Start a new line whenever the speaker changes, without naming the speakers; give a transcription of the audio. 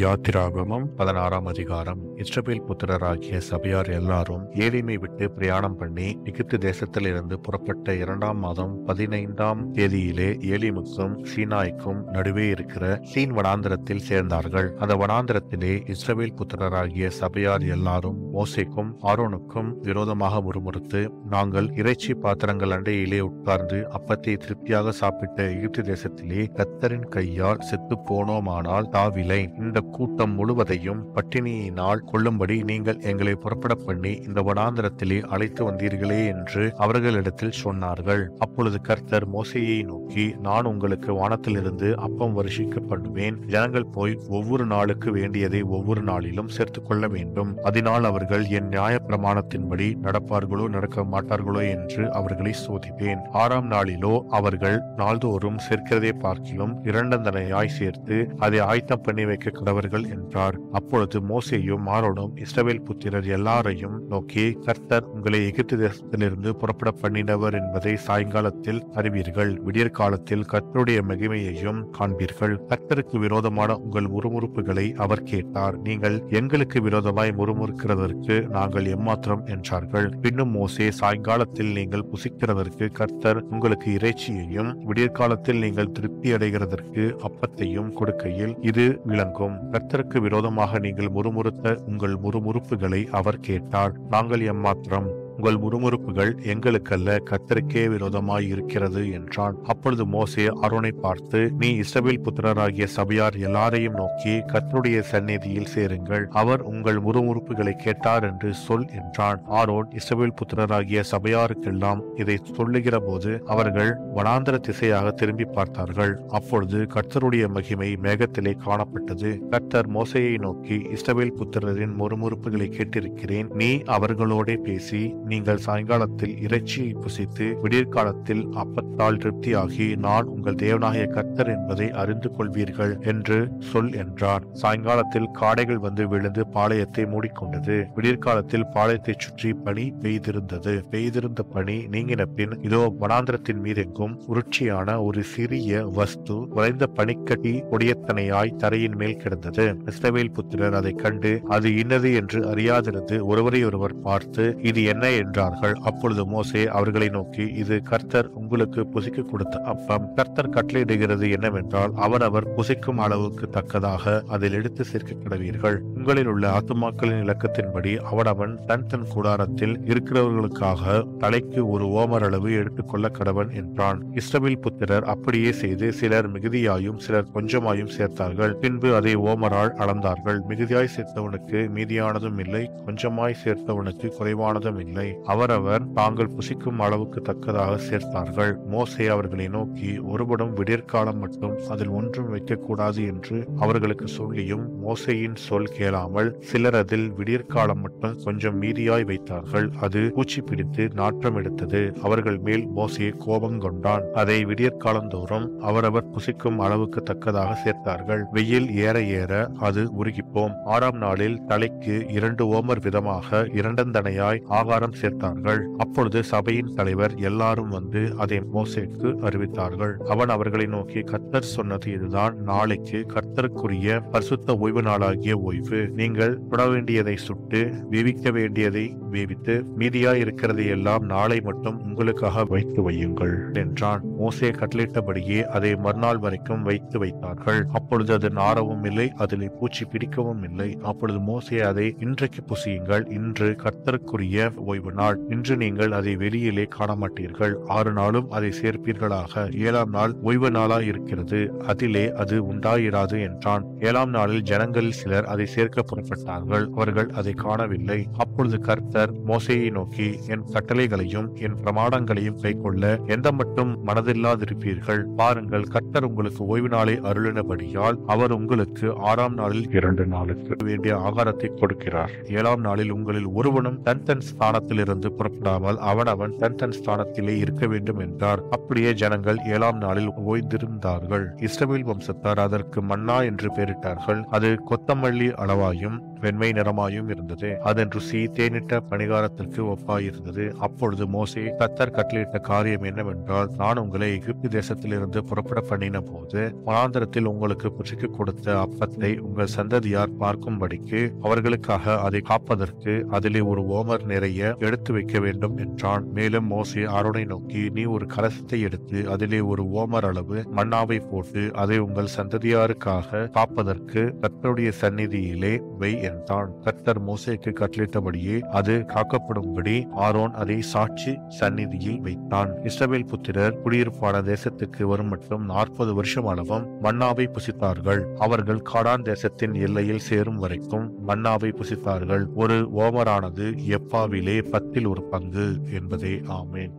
யாத்திராகமம் 16 அதிகாரம். இஸ்ரவேல் புத்திரராகிய சபையார் எல்லாரும் ஏலிமை விட்டு பிரயாணம் பண்ணி எகிப்து தேசத்திலிருந்து புறப்பட்ட 2ஆம் மாதம் 15ஆம் தேதியிலே ஏலிமுக்கும் சீனாய்க்கும் நடுவே இருக்கிற சீன் வனாந்திரத்தில் சேர்ந்தார்கள். அந்த வனாந்திரத்திலே இஸ்ரவேல் புத்திரராகிய சபையார் எல்லாரும் மோசேக்கும் ஆரோனுக்கும் விரோதமாக முறுமுறுத்து, நாங்கள் இறைச்சி பாத்திரங்கள் அண்டையிலே உட்கார்ந்து அப்பத்தை திருப்தியாக சாப்பிட்ட எகிப்து தேசத்திலே கர்த்தரின் கையால் செத்து போனோமானால் தாவிலை. இந்த கூட்டம் முழுவதையும் பட்டினியினால் கொள்ளும்படி நீங்கள் எங்களை புறப்பட பண்ணி இந்த வனாந்திரத்திலே அழைத்து வந்தீர்களே என்று அவர்களிடத்தில் சொன்னார்கள். அப்பொழுது கர்த்தர் மோசேயை நோக்கி, நான் உங்களுக்கு வானத்திலிருந்து அப்பம் வருஷிக்க பண்ணுவேன். ஜனங்கள் போய் ஒவ்வொரு நாளுக்கு வேண்டியதை ஒவ்வொரு நாளிலும் சேர்த்துக் கொள்ள வேண்டும். அதனால் அவர்கள் என் நியாய பிரமாணத்தின்படி நடப்பார்களோ நடக்க மாட்டார்களோ என்று அவர்களை சோதிப்பேன். 6ஆம் நாளிலோ அவர்கள் நாள்தோறும் சேர்க்கிறதை பார்க்கிலும் இரண்டந்தனையாய் சேர்த்து அதை ஆயத்தம் பண்ணி வைக்க கடவர்கள் என்றார். அப்பொழுது மோசேயும் ஆரோனும் இஸ்ரவேல் புத்திரர் எல்லாரையும் நோக்கி, கர்த்தர் உங்களை எகிப்து தேசத்திலிருந்து புறப்பட பண்ணினவர் என்பதை சாயங்காலத்தில் அறிவீர்கள். விடியற் காலத்தில் கர்த்தருடைய மகிமையையும் காண்பீர்கள். கர்த்தருக்கு விரோதமான உங்கள் முறுமுறுப்புகளை அவர் கேட்டார். நீங்கள் எங்களுக்கு விரோதமாய் முறுமுறுக்கிறதற்கு நாங்கள் எம்மாத்திரம் என்றார்கள். பின்னும் மோசே, சாயங்காலத்தில் நீங்கள் புசிக்கிறதற்கு கர்த்தர் உங்களுக்கு இறைச்சியையும் விடியற்காலத்தில் நீங்கள் திருப்தி அடைகிறதற்கு அப்பத்தையும் கொடுக்கையில் இது விளங்கும். கர்த்தருக்கு விரோதமாக நீங்கள் முறுமுறுத்த உங்கள் முறுமுறுப்புகளை அவர் கேட்டார். நாங்கள் எம்மாத்திரம்? உங்கள் முறுமுறுப்புகள் எங்களுக்கல்ல, கர்த்தருக்கே விரோதமாய் இருக்கிறது என்றான். அப்பொழுது மோசே ஆரோனை பார்த்து, நீ இஸ்ரவேல் புத்திரராகிய சபையார் எல்லாரையும் நோக்கி கர்த்தருடைய சந்நிதியில் சேருங்கள், அவர் உங்கள் முறுமுறுப்புகளை கேட்டார் என்று சொல் என்றான். ஆரோன் இஸ்ரவேல் புத்திரராகிய சபையாருக்கெல்லாம் இதை சொல்லுகிற போது அவர்கள் வனாந்தர திசையாக திரும்பி பார்த்தார்கள். அப்பொழுது கர்த்தருடைய மகிமை மேகத்திலே காணப்பட்டது. கர்த்தர் மோசேயை நோக்கி, இஸ்ரவேல் புத்திரரின் முறுமுறுப்புகளை கேட்டிருக்கிறேன். நீ அவர்களோடே பேசி, நீங்கள் சாயங்காலத்தில் இறைச்சியை புசித்து விடியற்காலத்தில் அப்பத்தால் திருப்தியாகி நான் உங்கள் தேவனாகிய கர்த்தர் என்பதை அறிந்து கொள்வீர்கள் என்று சொல் என்றார். சாயங்காலத்தில் காடைகள் வந்து விழுந்து பாளையத்தை மூடிக்கொண்டது. விடியற்காலத்தில் பாளையத்தை சுற்றி பனி பெய்திருந்தது. பெய்திருந்த பனி நீங்கின பின் இதோ வனாந்திரத்தின் மீதெங்கும் உருட்சியான ஒரு சிறிய வஸ்து உறைந்த பனிக்கட்டி கொடியத்தனையாய் தரையின் மேல் கிடந்தது. இஸ்ரவேல் புத்திரர் அதை கண்டு அது இன்னது என்று அறியாதிருந்து ஒருவரை ஒருவர் பார்த்து, இது என்ன என்றார்கள். அப்பொழுது மோசே அவர்களை நோக்கி, இது கர்த்தர் உங்களுக்கு புசிக்க கொடுத்த அப்பம். கர்த்தர் கட்டளையிடுகிறது என்னவென்றால், அவரவர் புசிக்கும் அளவுக்கு தக்கதாக அதில் எடுத்து சேர்க்க கடவீர்கள். உங்களில் உள்ள ஆத்துமாக்களின் இலக்கத்தின்படி அவனவன் தன் தன் கூடாரத்தில் இருக்கிறவர்களுக்காக தலைக்கு ஒரு ஓமர் அளவு எடுத்துக்கொள்ள கடவன் என்றான். இஸ்ரவேல் புத்திரர் அப்படியே செய்து சிலர் மிகுதியாயும் சிலர் கொஞ்சமாயும் சேர்த்தார்கள். பின்பு அதை ஓமரால் அளந்தார்கள். மிகுதியாய் சேர்த்தவனுக்கு மீதியானதும் இல்லை, கொஞ்சமாய் சேர்த்தவனுக்கு குறைவானதும் இல்லை. அவரவர் தாங்கள் புசிக்கும் அளவுக்கு தக்கதாக சேர்த்தார்கள். மோசே அவர்களை நோக்கி, ஒருபடும் விடியற்காலம் மட்டும் அதில் ஒன்றும் வைக்கக்கூடாது என்று அவர்களுக்கு சொல்லியும் மோசேயின் சொல் கேளாமல் சிலர் அதில் விடியற்காலம் மட்டும் கொஞ்சம் மீதியாய் வைத்தார்கள். அது பூச்சி பிடித்து நாற்றம் எடுத்தது. அவர்கள் மேல் மோசே கோபம் கொண்டான். அதை விடியற்காலந்தோறும் அவரவர் புசிக்கும் அளவுக்கு தக்கதாக சேர்த்தார்கள். வெயில் ஏற ஏற அது உருகிப்போம். 6ஆம் நாளில் தலைக்கு 2 ஓமர் விதமாக இரண்டந்தனையாய் ஆகாரம் சேர்த்தார்கள். அப்பொழுது சபையின் தலைவர் எல்லாரும் வந்து அதை மோசேக்கு அறிவித்தார்கள். அவன் அவர்களை நோக்கி, கர்த்தர் சொன்னது இதுதான். நாளைக்கு கர்த்தருக்குரிய பரிசுத்த ஓய்வு நாளாகிய ஓய்வு. நீங்கள் சுட வேண்டியதை சுட்டு வேவிக்க வேண்டியதை வேவித்து மீதியாய் இருக்கிறதை எல்லாம் நாளை மட்டும் உங்களுக்காக வைத்து வையுங்கள் என்றான். மோசே கட்டளையிட்டபடியே அதை மறுநாள் வரைக்கும் வைத்தார்கள். அப்பொழுது அது நாரவும் இல்லை, அதில் பூச்சி பிடிக்கவும் இல்லை. அப்பொழுது மோசே அதை, இன்றைக்கு புசியுங்கள், இன்று கர்த்தருக்குரிய ஓய்வு நாள். இன்று நீங்கள் அதை வெளியிலே காண மாட்டீர்கள். 6 நாளும் அதை சேர்ப்பீர்களாக. 7ஆம் நாள் ஓய்வு நாளாய் இருக்கிறது, அதிலே அது உண்டாயிராது என்றான். 7ஆம் நாளில் ஜனங்களில் சிலர் அதை சேர்க்க புறப்பட்டார்கள். அவர்கள் அதை காணவில்லை. அப்பொழுது கர்த்தர் மோசேயை நோக்கி, என் கட்டளைகளையும் என் பிரமாணங்களையும் கைக்கொள்ள எந்த மட்டும் மனதில்லாதிருப்பீர்கள்? பாருங்கள், கர்த்தர் உங்களுக்கு ஓய்வு நாளை அருளினபடியால் அவர் உங்களுக்கு 6ஆம் நாளில் 2 நாளுக்கு வேண்டிய ஆகாரத்தை கொடுக்கிறார். 7ஆம் நாளில் உங்களில் ஒருவனும் தன் தன் ஸ்தானத்தில் இருந்து புறப்படாமல் அவனவன் தன் தன் ஸ்தானத்திலே இருக்க வேண்டும் என்றார். அப்படியே ஜனங்கள் 7ஆம் நாளில் ஓய்ந்திருந்தார்கள். இஸ்ரவேல் வம்சத்தார் அதற்கு மன்னா என்று பெயரிட்டார்கள். அது கொத்தமல்லி அளவாயும் வெண்மை நிறமாயும் இருந்தது. அதன் ருசி தேனிட்ட பணிகாரத்திற்கு ஒப்பாயிருந்தது. அப்பொழுது மோசே, கர்த்தர் கட்டளையிட்ட காரியம் என்னவென்றால், நான் உங்களை எகிப்து தேசத்திலிருந்து புறப்பட பண்ணின போது வனாந்தரத்தில் உங்களுக்கு புசிக்க கொடுத்த அப்பத்தை உங்கள் சந்ததியார் பார்க்கும்படிக்கு அவர்களுக்காக அதை காப்பதற்கு அதிலே ஒரு ஓமர் நிறைய எடுத்து வைக்க வேண்டும் என்றான். மேலும் மோசே ஆரோனை நோக்கி, நீ ஒரு கலசத்தை எடுத்து அதிலே ஒரு ஓமர் அளவு மன்னாவை போட்டு அதை உங்கள் சந்ததியாருக்காக காப்பதற்கு கர்த்தருடைய சந்நிதியிலே வை என்றான். கர்த்தர் மோசேக்கு கட்டளையிட்டபடியே அது காக்கப்படும்படி ஆரோன் அதை சாட்சி சந்நிதியில் வைத்தான். இஸ்ரவேல் புத்திரர் குடியிருப்பான தேசத்துக்கு வரும் மட்டும் 40 வருஷம் அளவும் மன்னாவை புசித்தார்கள். அவர்கள் கானான் தேசத்தின் எல்லையில் சேரும் வரைக்கும் மன்னாவை புசித்தார்கள். ஒரு ஓமரானது எப்பாவிலே 10 1 பங்கு என்பதே. ஆமேன்.